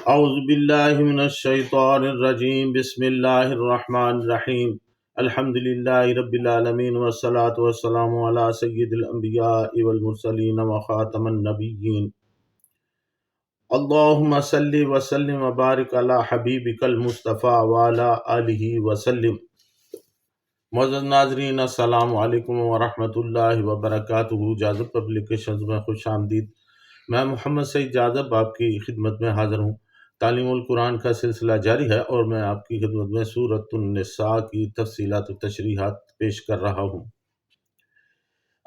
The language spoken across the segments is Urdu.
اعوذ باللہ من الشیطان الرجیم، بسم اللہ الرحمن الرحیم، الحمد للہ رب العالمین والصلاة والسلام علی سید الانبیاء والمرسلین وخاتم النبیین، اللہم صلی وسلم وبارک علی حبیبک المصطفیٰ وعلی آلہ وسلم۔ معزز ناظرین، السلام علیکم ورحمۃ اللہ وبرکاتہ۔ جاذب پبلیکیشنز میں خوش آمدید۔ میں محمد سعید جاذب آپ کی خدمت میں حاضر ہوں۔ تعلیم القرآن کا سلسلہ جاری ہے اور میں آپ کی خدمت میں سورۃ النساء کی تفصیلات و تشریحات پیش کر رہا ہوں۔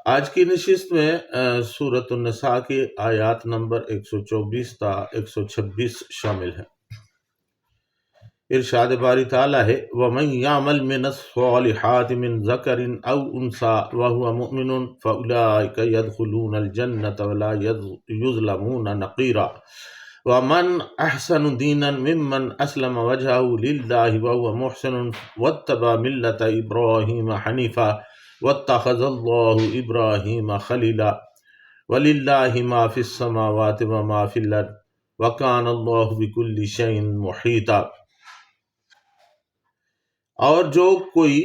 آج کی نشست میں سورۃ النساء کی آیات نمبر 124 تا 126 شامل ہیں۔ ارشاد باری تعالیٰ ہے، وَمَن يَعْمَلْ مِنَ الصَّالِحَاتِ مِن ذَكَرٍ أَوْ أُنثَىٰ وَهُوَ مُؤْمِنٌ فَأُولَٰئِكَ يَدْخُلُونَ الْجَنَّةَ وَلَا يُظْلَمُونَ نَقِيرًا وَمَنْ أَحْسَنُ دِينًا مِمَّنْ أَسْلَمَ وَجْهَهُ لِلَّهِ وَهُوَ مُحْسِنٌ وَاتَّبَعَ مِلَّةَ إِبْرَاهِيمَ حَنِيفًا وَاتَّخَذَ اللَّهُ إِبْرَاهِيمَ خَلِيلًا وَلِلَّهِ مَا فِي السَّمَاوَاتِ وَمَا فِي الْأَرْضِ وَكَانَ اللَّهُ بِكُلِّ شَيْءٍ مُحِيطًا۔ اور جو کوئی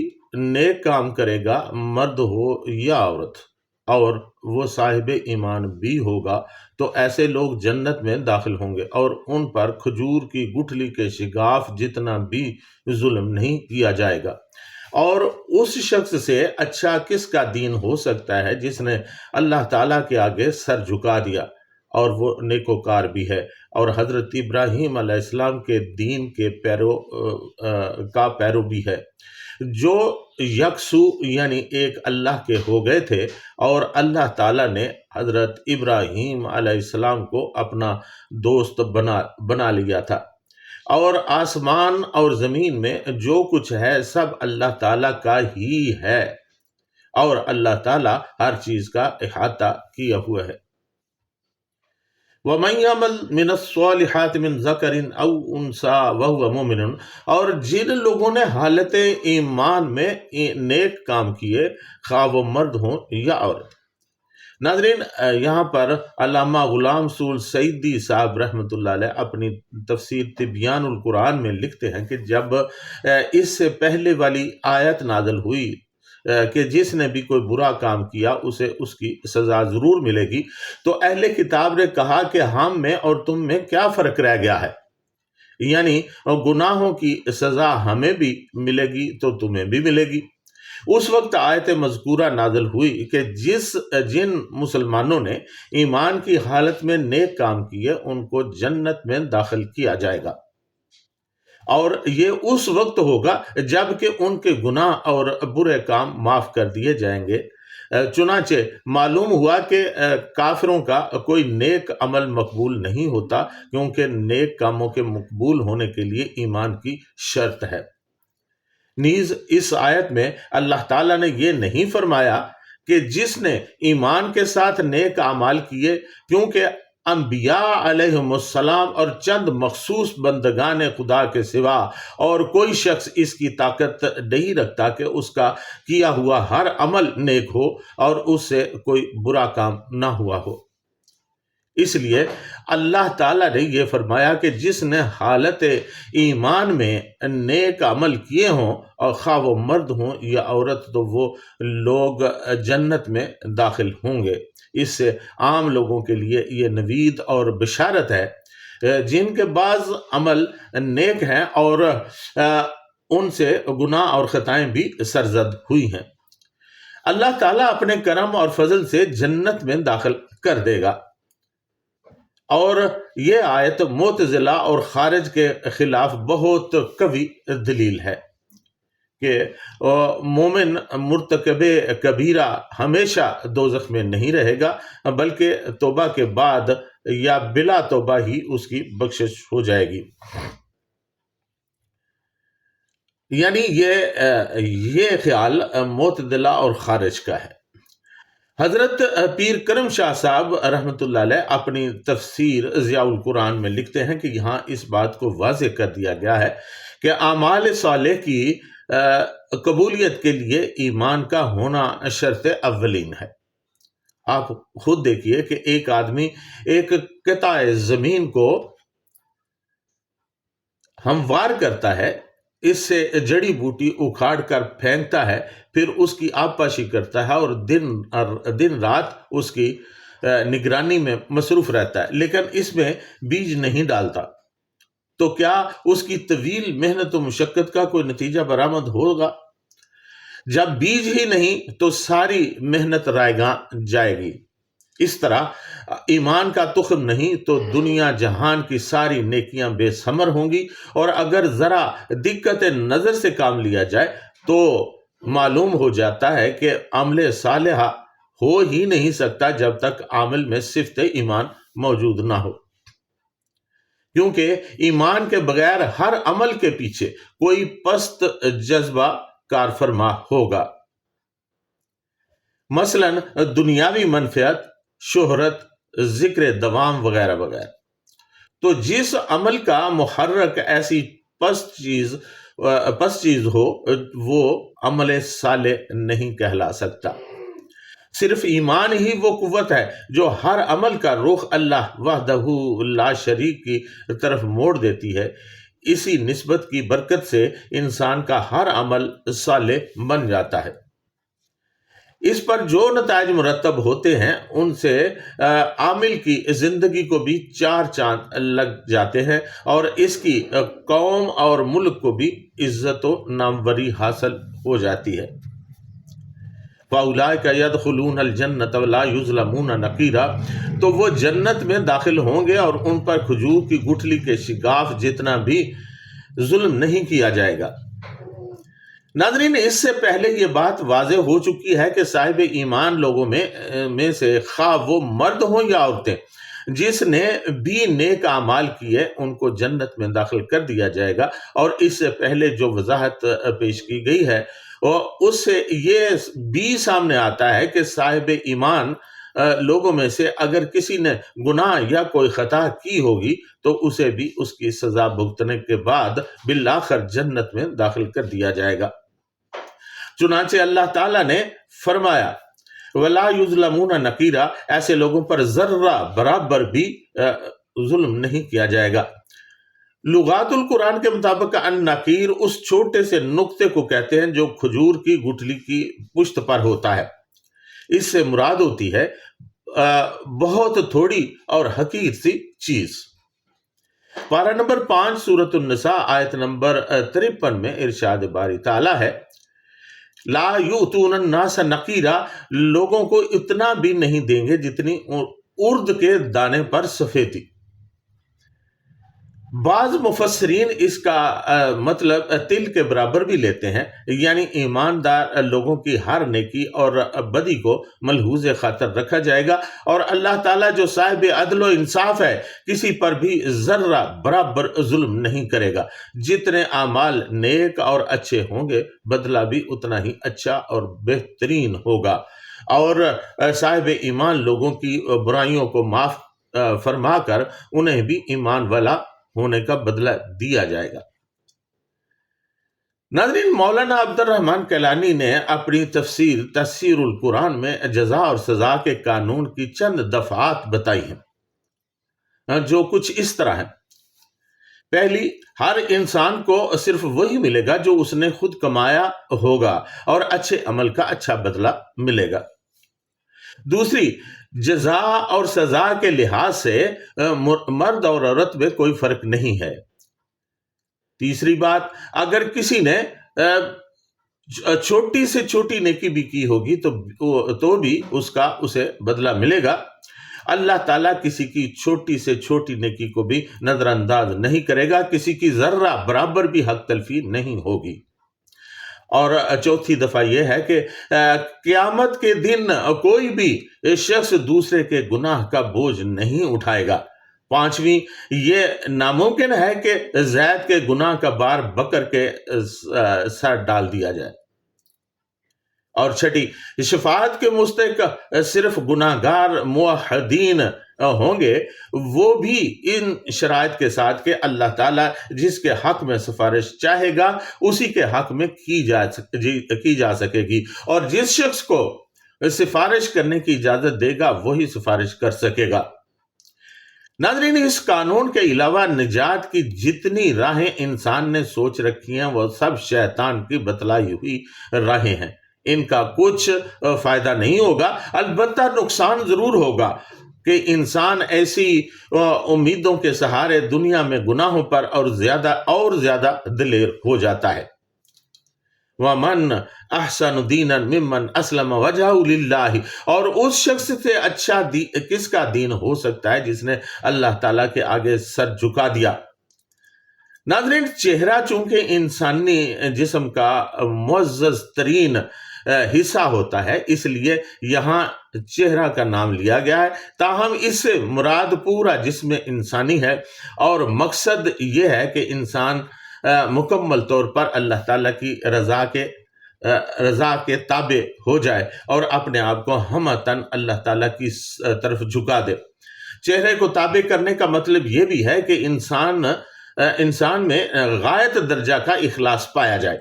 نیک کام کرے گا، مرد ہو یا عورت، اور وہ صاحب ایمان بھی ہوگا، تو ایسے لوگ جنت میں داخل ہوں گے اور ان پر کھجور کی گٹھلی کے شگاف جتنا بھی ظلم نہیں کیا جائے گا۔ اور اس شخص سے اچھا کس کا دین ہو سکتا ہے جس نے اللہ تعالیٰ کے آگے سر جھکا دیا اور وہ نیکوکار بھی ہے اور حضرت ابراہیم علیہ السلام کے دین کے پیرو بھی ہے، جو یکسو یعنی ایک اللہ کے ہو گئے تھے، اور اللہ تعالیٰ نے حضرت ابراہیم علیہ السلام کو اپنا دوست بنا لیا تھا۔ اور آسمان اور زمین میں جو کچھ ہے سب اللہ تعالیٰ کا ہی ہے، اور اللہ تعالیٰ ہر چیز کا احاطہ کیا ہوا ہے۔ وَمَن يَعْمَلْ مِنَ الصَّالِحَاتِ مِن ذَكَرٍ أَوْ أُنثَىٰ وَهُوَ مُؤْمِنٌ، اور جن لوگوں نے حالت ایمان میں نیک کام کیے، خواہ وہ مرد ہوں یا عورت۔ ناظرین، یہاں پر علامہ غلام رسول سعیدی صاحب رحمۃ اللہ علیہ اپنی تفسیر تبیان القرآن میں لکھتے ہیں کہ جب اس سے پہلے والی آیت نازل ہوئی کہ جس نے بھی کوئی برا کام کیا اسے اس کی سزا ضرور ملے گی، تو اہل کتاب نے کہا کہ ہم میں اور تم میں کیا فرق رہ گیا ہے، یعنی گناہوں کی سزا ہمیں بھی ملے گی تو تمہیں بھی ملے گی۔ اس وقت آیت مذکورہ نازل ہوئی کہ جن مسلمانوں نے ایمان کی حالت میں نیک کام کیے ان کو جنت میں داخل کیا جائے گا، اور یہ اس وقت ہوگا جب کہ ان کے گناہ اور برے کام معاف کر دیے جائیں گے۔ چنانچہ معلوم ہوا کہ کافروں کا کوئی نیک عمل مقبول نہیں ہوتا، کیونکہ نیک کاموں کے مقبول ہونے کے لیے ایمان کی شرط ہے۔ نیز اس آیت میں اللہ تعالیٰ نے یہ نہیں فرمایا کہ جس نے ایمان کے ساتھ نیک اعمال کیے، کیونکہ انبیاء علیہم السلام اور چند مخصوص بندگان خدا کے سوا اور کوئی شخص اس کی طاقت نہیں رکھتا کہ اس کا کیا ہوا ہر عمل نیک ہو اور اس سے کوئی برا کام نہ ہوا ہو۔ اس لیے اللہ تعالیٰ نے یہ فرمایا کہ جس نے حالت ایمان میں نیک عمل کیے ہوں، اور خواہ وہ مرد ہوں یا عورت، تو وہ لوگ جنت میں داخل ہوں گے۔ اس سے عام لوگوں کے لیے یہ نوید اور بشارت ہے جن کے بعض عمل نیک ہیں اور ان سے گناہ اور خطائیں بھی سرزد ہوئی ہیں۔ اللہ تعالیٰ اپنے کرم اور فضل سے جنت میں داخل کر دے گا۔ اور یہ آیت معتزلہ اور خارج کے خلاف بہت قوی دلیل ہے کہ مومن مرتکب کبیرہ ہمیشہ دوزخ میں نہیں رہے گا، بلکہ توبہ کے بعد یا بلا توبہ ہی اس کی بخشش ہو جائے گی۔ یعنی یہ خیال معتزلہ اور خارج کا ہے۔ حضرت پیر کرم شاہ صاحب رحمۃ اللہ علیہ اپنی تفسیر ضیاء القرآن میں لکھتے ہیں کہ یہاں اس بات کو واضح کر دیا گیا ہے کہ اعمال صالح کی قبولیت کے لیے ایمان کا ہونا شرط اولین ہے۔ آپ خود دیکھیے کہ ایک آدمی ایک قطع زمین کو ہموار کرتا ہے، اس سے جڑی بوٹی اکھاڑ کر پھینکتا ہے، پھر اس کی آبپاشی کرتا ہے اور دن رات اس کی نگرانی میں مصروف رہتا ہے، لیکن اس میں بیج نہیں ڈالتا، تو کیا اس کی طویل محنت و مشقت کا کوئی نتیجہ برآمد ہوگا؟ جب بیج ہی نہیں تو ساری محنت رائیگاں جائے گی۔ اس طرح ایمان کا تخم نہیں تو دنیا جہان کی ساری نیکیاں بے ثمر ہوں گی، اور اگر ذرا دقت نظر سے کام لیا جائے تو معلوم ہو جاتا ہے کہ عمل صالحہ ہو ہی نہیں سکتا جب تک عامل میں صفت ایمان موجود نہ ہو، کیونکہ ایمان کے بغیر ہر عمل کے پیچھے کوئی پست جذبہ کار فرما ہوگا، مثلا دنیاوی منفعت، شہرت، ذکر دوام وغیرہ وغیرہ۔ تو جس عمل کا محرک ایسی پست چیز ہو وہ عمل صالح نہیں کہلا سکتا۔ صرف ایمان ہی وہ قوت ہے جو ہر عمل کا رخ اللہ وحدہ لا شریک کی طرف موڑ دیتی ہے۔ اسی نسبت کی برکت سے انسان کا ہر عمل صالح بن جاتا ہے۔ اس پر جو نتائج مرتب ہوتے ہیں ان سے عامل کی زندگی کو بھی چار چاند لگ جاتے ہیں، اور اس کی قوم اور ملک کو بھی عزت و ناموری حاصل ہو جاتی ہے۔ فَأُولَٰئِكَ يَدْخُلُونَ الْجَنَّةَ وَلَا يُظْلَمُونَ نَقِيرًا، تو وہ جنت میں داخل ہوں گے اور ان پر کھجور کی گٹھلی کے شگاف جتنا بھی ظلم نہیں کیا جائے گا۔ ناظرین، اس سے پہلے یہ بات واضح ہو چکی ہے کہ صاحب ایمان لوگوں میں سے خواہ وہ مرد ہوں یا عورتیں، جس نے بھی نیک اعمال کیے ان کو جنت میں داخل کر دیا جائے گا، اور اس سے پہلے جو وضاحت پیش کی گئی ہے اور اس سے یہ بھی سامنے آتا ہے کہ صاحب ایمان لوگوں میں سے اگر کسی نے گناہ یا کوئی خطا کی ہوگی تو اسے بھی اس کی سزا بھگتنے کے بعد بالآخر جنت میں داخل کر دیا جائے گا۔ چنانچہ اللہ تعالیٰ نے فرمایا وَلَا يُظْلَمُونَ نَقِيرًا، ایسے لوگوں پر ذرہ برابر بھی ظلم نہیں کیا جائے گا۔ لغات القرآن کے مطابق النقیر اس چھوٹے سے نقطے کو کہتے ہیں جو کھجور کی گٹھلی کی پشت پر ہوتا ہے۔ اس سے مراد ہوتی ہے بہت تھوڑی اور حقیر سی چیز۔ پارہ نمبر 5 سورۃ النساء آیت نمبر 53 میں ارشاد باری تعالیٰ ہے لا یؤتون الناس نقیرا، لوگوں کو اتنا بھی نہیں دیں گے جتنی ارد کے دانے پر سفیدی۔ بعض مفسرین اس کا مطلب تل کے برابر بھی لیتے ہیں، یعنی ایماندار لوگوں کی ہر نیکی اور بدی کو ملحوظ خاطر رکھا جائے گا، اور اللہ تعالیٰ جو صاحب عدل و انصاف ہے کسی پر بھی ذرہ برابر ظلم نہیں کرے گا۔ جتنے اعمال نیک اور اچھے ہوں گے بدلہ بھی اتنا ہی اچھا اور بہترین ہوگا، اور صاحب ایمان لوگوں کی برائیوں کو معاف فرما کر انہیں بھی ایمان والا ہونے کا بدلہ دیا جائے گا۔ ناظرین، مولانا عبد الرحمن کیلانی نے اپنی تفسیر القرآن میں جزا اور سزا کے قانون کی چند دفعات بتائی ہیں جو کچھ اس طرح ہے۔ پہلی، ہر انسان کو صرف وہی ملے گا جو اس نے خود کمایا ہوگا، اور اچھے عمل کا اچھا بدلہ ملے گا۔ دوسری، جزا اور سزا کے لحاظ سے مرد اور عورت میں کوئی فرق نہیں ہے۔ تیسری بات، اگر کسی نے چھوٹی سے چھوٹی نیکی بھی کی ہوگی تو بھی اسے بدلہ ملے گا۔ اللہ تعالیٰ کسی کی چھوٹی سے چھوٹی نیکی کو بھی نظر انداز نہیں کرے گا، کسی کی ذرہ برابر بھی حق تلفی نہیں ہوگی۔ اور چوتھی دفعہ یہ ہے کہ قیامت کے دن کوئی بھی شخص دوسرے کے گناہ کا بوجھ نہیں اٹھائے گا۔ پانچویں، یہ ناممکن ہے کہ زید کے گناہ کا بار بکر کے سر ڈال دیا جائے۔ اور چھٹی، شفاعت کے مستحق صرف گناہ گار موحدین ہوں گے، وہ بھی ان شرائط کے ساتھ کہ اللہ تعالیٰ جس کے حق میں سفارش چاہے گا اسی کے حق میں کی جا سکے گی، اور جس شخص کو سفارش کرنے کی اجازت دے گا وہی سفارش کر سکے گا۔ ناظرین، اس قانون کے علاوہ نجات کی جتنی راہیں انسان نے سوچ رکھی ہیں وہ سب شیطان کی بتلائی ہوئی راہیں ہیں۔ ان کا کچھ فائدہ نہیں ہوگا، البتہ نقصان ضرور ہوگا کہ انسان ایسی امیدوں کے سہارے دنیا میں گناہوں پر اور زیادہ دلیر ہو جاتا ہے۔ وَمَنْ أَحْسَنُ دِينًا مِمَّنْ أَسْلَمَ وَجْهَهُ لِلَّهِ، اور اس شخص سے اچھا کس کا دین ہو سکتا ہے جس نے اللہ تعالیٰ کے آگے سر جھکا دیا۔ ناظرین، چہرہ چونکہ انسانی جسم کا معزز ترین حصہ ہوتا ہے، اس لیے یہاں چہرہ کا نام لیا گیا ہے، تاہم اس سے مراد پورا جسم انسانی ہے، اور مقصد یہ ہے کہ انسان مکمل طور پر اللہ تعالیٰ کی رضا کے تابع ہو جائے اور اپنے آپ کو ہمتاً اللہ تعالیٰ کی طرف جھکا دے۔ چہرے کو تابع کرنے کا مطلب یہ بھی ہے کہ انسان میں غایت درجہ کا اخلاص پایا جائے،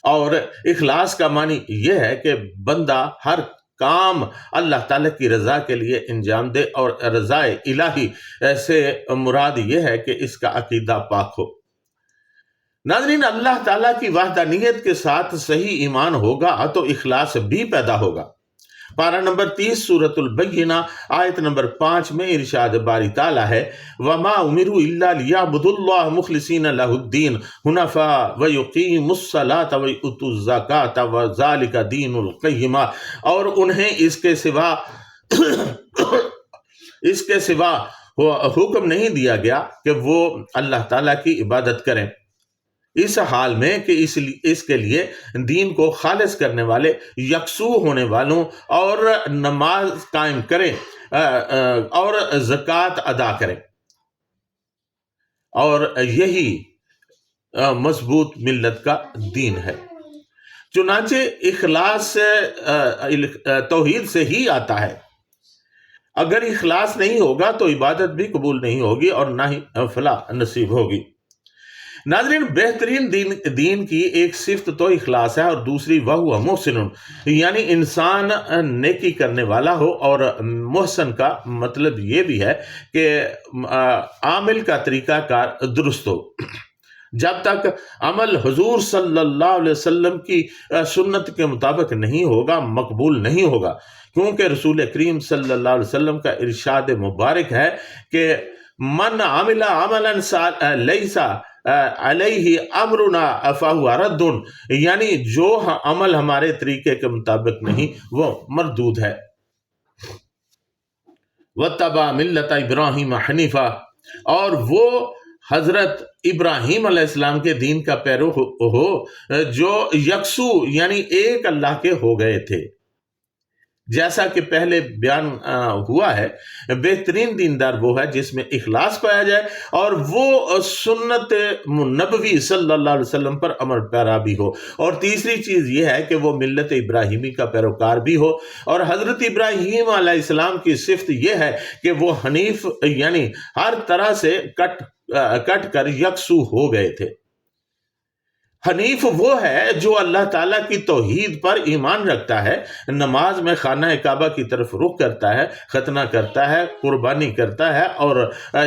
اور اخلاص کا معنی یہ ہے کہ بندہ ہر کام اللہ تعالیٰ کی رضا کے لیے انجام دے، اور رضا الہی سے مراد یہ ہے کہ اس کا عقیدہ پاک ہو۔ ناظرین، اللہ تعالیٰ کی وحدانیت کے ساتھ صحیح ایمان ہوگا تو اخلاص بھی پیدا ہوگا۔ پارہ نمبر 30 سورۃ البینہ آیت نمبر 5 میں ارشاد باری تعالیٰ ہے، وَمَا أُمِرُوا إِلَّا لِيَعْبُدُوا اللَّهَ مُخْلِصِينَ لَهُ الدِّينَ حُنَفَاءَ وَيُقِيمُوا الصَّلَاةَ وَيُؤْتُوا الزَّكَاةَ وَذَلِكَ دِينُ الْقَيِّمَةِ، اور انہیں اس کے سوا حکم نہیں دیا گیا کہ وہ اللہ تعالیٰ کی عبادت کریں، اس حال میں کہ اس کے لیے دین کو خالص کرنے والے، یکسو ہونے والوں، اور نماز قائم کریں اور زکوٰۃ ادا کریں، اور یہی مضبوط ملت کا دین ہے۔ چنانچہ اخلاص توحید سے ہی آتا ہے۔ اگر اخلاص نہیں ہوگا تو عبادت بھی قبول نہیں ہوگی اور نہ ہی فلاح نصیب ہوگی۔ ناظرین، بہترین دین کی ایک صفت تو اخلاص ہے، اور دوسری وہ محسن، یعنی انسان نیکی کرنے والا ہو، اور محسن کا مطلب یہ بھی ہے کہ عامل کا طریقہ کار درست ہو۔ جب تک عمل حضور صلی اللہ علیہ وسلم کی سنت کے مطابق نہیں ہوگا، مقبول نہیں ہوگا، کیونکہ رسول کریم صلی اللہ علیہ وسلم کا ارشاد مبارک ہے کہ من عمل عملا لیس علیہ امرنا فہو رد، یعنی جو عمل ہمارے طریقے کے مطابق نہیں وہ مردود ہے۔ واتبع ملت ابراہیم حنیفہ، اور وہ حضرت ابراہیم علیہ السلام کے دین کا پیرو ہو جو یکسو یعنی ایک اللہ کے ہو گئے تھے۔ جیسا کہ پہلے بیان ہوا ہے، بہترین دیندار وہ ہے جس میں اخلاص پایا جائے اور وہ سنت نبوی صلی اللہ علیہ وسلم پر عمل پیرا بھی ہو، اور تیسری چیز یہ ہے کہ وہ ملت ابراہیمی کا پیروکار بھی ہو۔ اور حضرت ابراہیم علیہ السلام کی صفت یہ ہے کہ وہ حنیف یعنی ہر طرح سے کٹ کر یکسو ہو گئے تھے۔ حنیف وہ ہے جو اللہ تعالیٰ کی توحید پر ایمان رکھتا ہے، نماز میں خانہ کعبہ کی طرف رخ کرتا ہے، ختنہ کرتا ہے، قربانی کرتا ہے، اور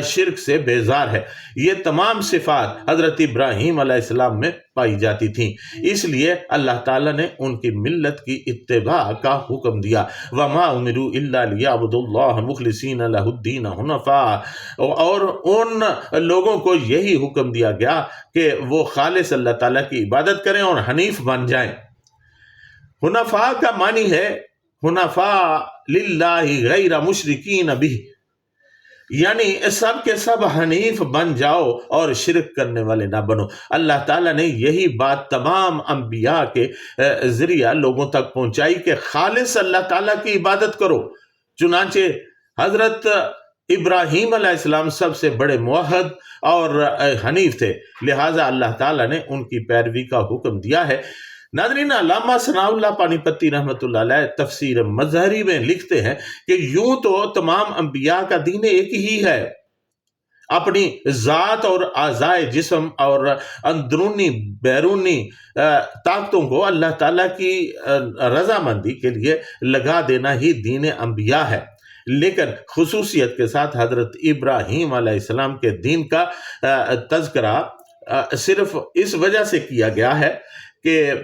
شرک سے بیزار ہے۔ یہ تمام صفات حضرت ابراہیم علیہ السلام میں پائی جاتی تھیں، اس لیے اللہ تعالیٰ نے ان کی ملت کی اتباع کا حکم دیا۔ وَمَا أُمِرُوا إِلَّا لِيَعْبُدُوا اللَّهَ مُخْلِصِينَ لَهُ الدِّينَ حُنَفَاءَ، اور ان لوگوں کو یہی حکم دیا گیا کہ وہ خالص اللہ تعالیٰ کی عبادت کریں اور حنیف بن جائیں۔ حنفاء کا معنی ہے حنفاء للہ غیر مشرکین بہ، یعنی سب کے سب حنیف بن جاؤ اور شرک کرنے والے نہ بنو۔ اللہ تعالیٰ نے یہی بات تمام انبیاء کے ذریعہ لوگوں تک پہنچائی کہ خالص اللہ تعالیٰ کی عبادت کرو۔ چنانچہ حضرت ابراہیم علیہ السلام سب سے بڑے موحد اور حنیف تھے، لہٰذا اللہ تعالیٰ نے ان کی پیروی کا حکم دیا ہے۔ ناظرین، علامہ ثناء اللہ پانی پتی رحمۃ اللہ علیہ تفسیر مظہری میں لکھتے ہیں کہ یوں تو تمام انبیاء کا دین ایک ہی ہے، اپنی ذات اور اعضائے جسم اور اندرونی بیرونی طاقتوں کو اللہ تعالیٰ کی رضامندی کے لیے لگا دینا ہی دین انبیاء ہے، لیکن خصوصیت کے ساتھ حضرت ابراہیم علیہ السلام کے دین کا تذکرہ صرف اس وجہ سے کیا گیا ہے کہ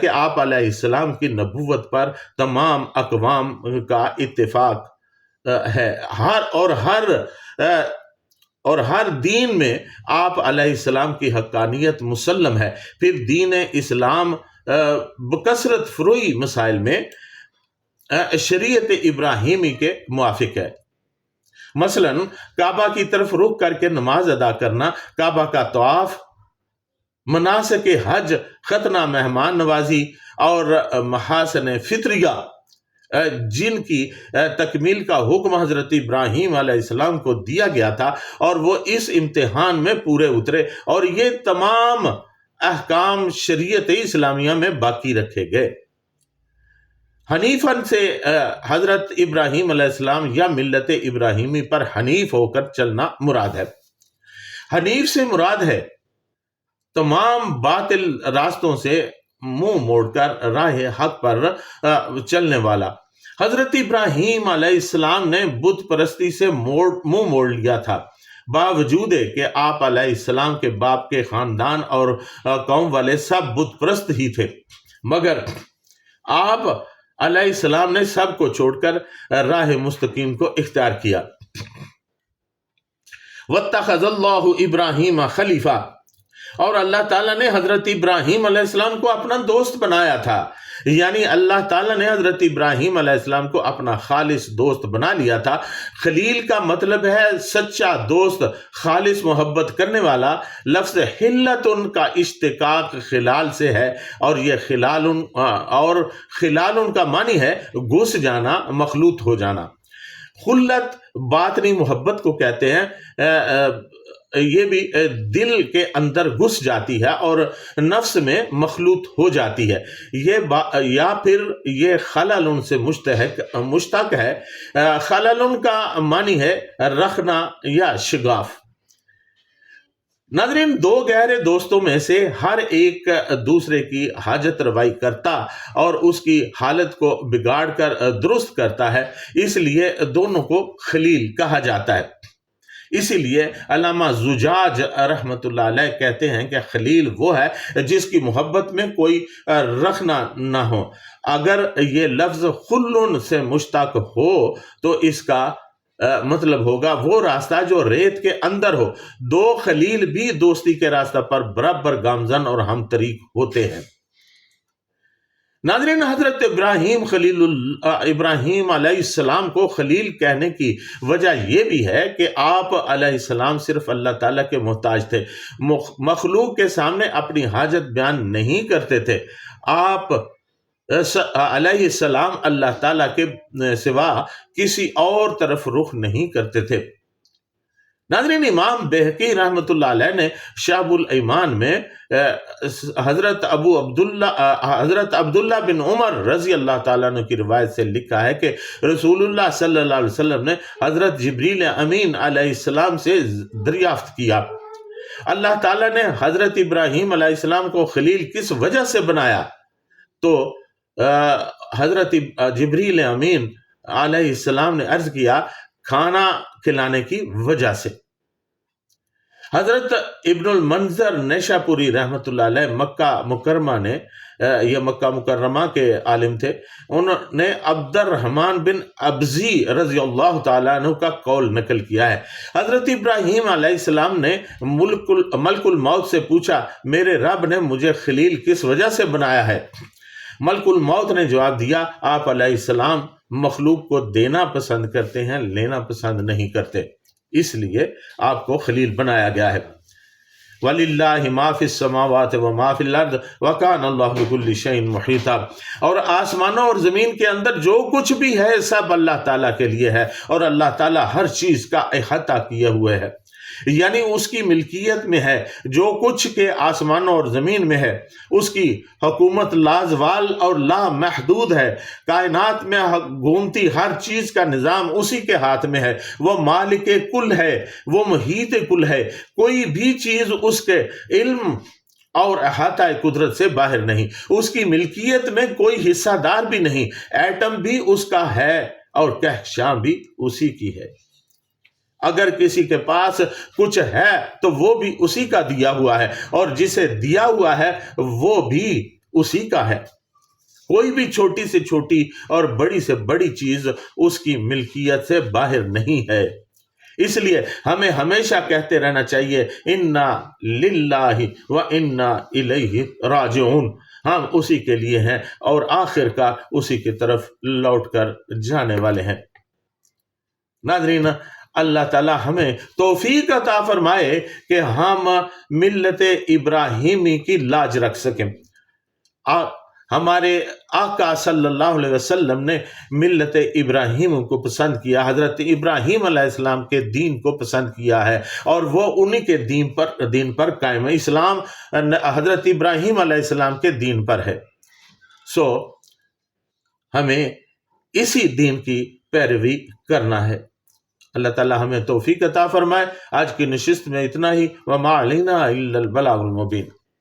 آپ علیہ السلام کی نبوت پر تمام اقوام کا اتفاق ہے، اور ہر دین میں آپ علیہ السلام کی حقانیت مسلم ہے۔ پھر دین اسلام بکثرت فروعی مسائل میں شریعت ابراہیمی کے موافق ہے۔ مثلا کعبہ کی طرف رخ کر کے نماز ادا کرنا، کعبہ کا طواف، مناسک حج، ختنہ، مہمان نوازی اور محاسن فطریہ جن کی تکمیل کا حکم حضرت ابراہیم علیہ السلام کو دیا گیا تھا اور وہ اس امتحان میں پورے اترے، اور یہ تمام احکام شریعت اسلامیہ میں باقی رکھے گئے۔ حنیفاً سے حضرت ابراہیم علیہ السلام یا ملت ابراہیمی پر حنیف ہو کر چلنا مراد ہے۔ حنیف سے مراد ہے تمام باطل راستوں سے منہ موڑ کر راہ حق پر چلنے والا۔ حضرت ابراہیم علیہ السلام نے بت پرستی سے منہ موڑ لیا تھا، باوجود کہ آپ علیہ السلام کے باپ کے خاندان اور قوم والے سب بت پرست ہی تھے، مگر آپ علیہ السلام نے سب کو چھوڑ کر راہ مستقیم کو اختیار کیا۔ وَاتَّخَذَ اللَّهُ إِبْرَاهِيمَ خَلِيفَةً، اور اللہ تعالیٰ نے حضرت ابراہیم علیہ السلام کو اپنا دوست بنایا تھا، یعنی اللہ تعالیٰ نے حضرت ابراہیم علیہ السلام کو اپنا خالص دوست بنا لیا تھا۔ خلیل کا مطلب ہے سچا دوست، خالص محبت کرنے والا۔ لفظ خلۃ کا اشتقاق خلال سے ہے، اور یہ خلال کا معنی ہے گھس جانا، مخلوط ہو جانا۔ خلت باطنی محبت کو کہتے ہیں، یہ بھی دل کے اندر گھس جاتی ہے اور نفس میں مخلوط ہو جاتی ہے، یا پھر یہ خلل سے مشتق ہے۔ خلل کا معنی ہے رکھنا یا شگاف۔ ناظرین، دو گہرے دوستوں میں سے ہر ایک دوسرے کی حاجت روائی کرتا اور اس کی حالت کو بگاڑ کر درست کرتا ہے، اس لیے دونوں کو خلیل کہا جاتا ہے۔ اسی لیے علامہ زجاج رحمۃ اللہ علیہ کہتے ہیں کہ خلیل وہ ہے جس کی محبت میں کوئی رکھنا نہ ہو۔ اگر یہ لفظ خلن سے مشتق ہو تو اس کا مطلب ہوگا وہ راستہ جو ریت کے اندر ہو۔ دو خلیل بھی دوستی کے راستہ پر برابر گامزن اور ہم طریق ہوتے ہیں۔ ناظرین، حضرت ابراہیم علیہ السلام کو خلیل کہنے کی وجہ یہ بھی ہے کہ آپ علیہ السلام صرف اللہ تعالیٰ کے محتاج تھے، مخلوق کے سامنے اپنی حاجت بیان نہیں کرتے تھے۔ آپ علیہ السلام اللہ تعالیٰ کے سوا کسی اور طرف رخ نہیں کرتے تھے۔ ناظرین، امام بہقی رحمۃ اللہ علیہ نے شعب الایمان میں حضرت عبداللہ بن عمر رضی اللہ تعالیٰ عنہ کی روایت سے لکھا ہے کہ رسول اللہ صلی اللہ علیہ وسلم نے حضرت جبریل امین علیہ السلام سے دریافت کیا، اللہ تعالیٰ نے حضرت ابراہیم علیہ السلام کو خلیل کس وجہ سے بنایا؟ تو حضرت جبریل امین علیہ السلام نے عرض کیا، کھانا کھلانے کی وجہ سے۔ حضرت ابن المنظر نیشاپوری رحمۃ اللہ علیہ مکہ مکرمہ کے عالم تھے، انہوں نے عبد الرحمن بن ابزی رضی اللہ تعالیٰ عنہ کا قول نقل کیا ہے۔ حضرت ابراہیم علیہ السلام نے ملک الموت سے پوچھا، میرے رب نے مجھے خلیل کس وجہ سے بنایا ہے؟ ملک الموت نے جواب دیا، آپ علیہ السلام مخلوق کو دینا پسند کرتے ہیں، لینا پسند نہیں کرتے، اس لیے آپ کو خلیل بنایا گیا ہے۔ وَلِلَّهِ مَا فِي السَّمَاوَاتِ وَمَا فِي الْأَرْضِ وَكَانَ اللَّهُ بِكُلِّ شَيْءٍ مُحِيطًا، اور آسمانوں اور زمین کے اندر جو کچھ بھی ہے سب اللہ تعالیٰ کے لیے ہے، اور اللہ تعالیٰ ہر چیز کا احاطہ کیے ہوئے ہے، یعنی اس کی ملکیت میں ہے، جو کچھ کے آسمانوں اور زمین میں ہے اس کی حکومت لازوال اور لامحدود ہے، کائنات میں گھومتی ہر چیز کا نظام اسی کے ہاتھ میں ہے، وہ مالک کل ہے، وہ محیط کل ہے، کوئی بھی چیز اس کے علم اور احاطہ قدرت سے باہر نہیں، اس کی ملکیت میں کوئی حصہ دار بھی نہیں، ایٹم بھی اس کا ہے اور کہکشاں بھی اسی کی ہے۔ اگر کسی کے پاس کچھ ہے تو وہ بھی اسی کا دیا ہوا ہے، اور جسے دیا ہوا ہے وہ بھی اسی کا ہے۔ کوئی بھی چھوٹی سے چھوٹی اور بڑی سے بڑی چیز اس کی ملکیت سے باہر نہیں ہے۔ اس لیے ہمیں ہمیشہ کہتے رہنا چاہیے انا للہ و انا الیہ راجعون، ہم اسی کے لیے ہیں اور آخر کار اسی کی طرف لوٹ کر جانے والے ہیں۔ ناظرین، اللہ تعالی ہمیں توفیق عطا فرمائے کہ ہم ملت ابراہیمی کی لاج رکھ سکیں۔ ہمارے آقا صلی اللہ علیہ وسلم نے ملت ابراہیم کو پسند کیا، حضرت ابراہیم علیہ السلام کے دین کو پسند کیا ہے، اور وہ انہی کے دین پر قائم ہے۔ اسلام حضرت ابراہیم علیہ السلام کے دین پر ہے۔ ہمیں اسی دین کی پیروی کرنا ہے۔ اللہ تعالی ہمیں توفیق عطا فرمائے۔ آج کی نشست میں اتنا ہی، وما علینا الا البلاغ المبین۔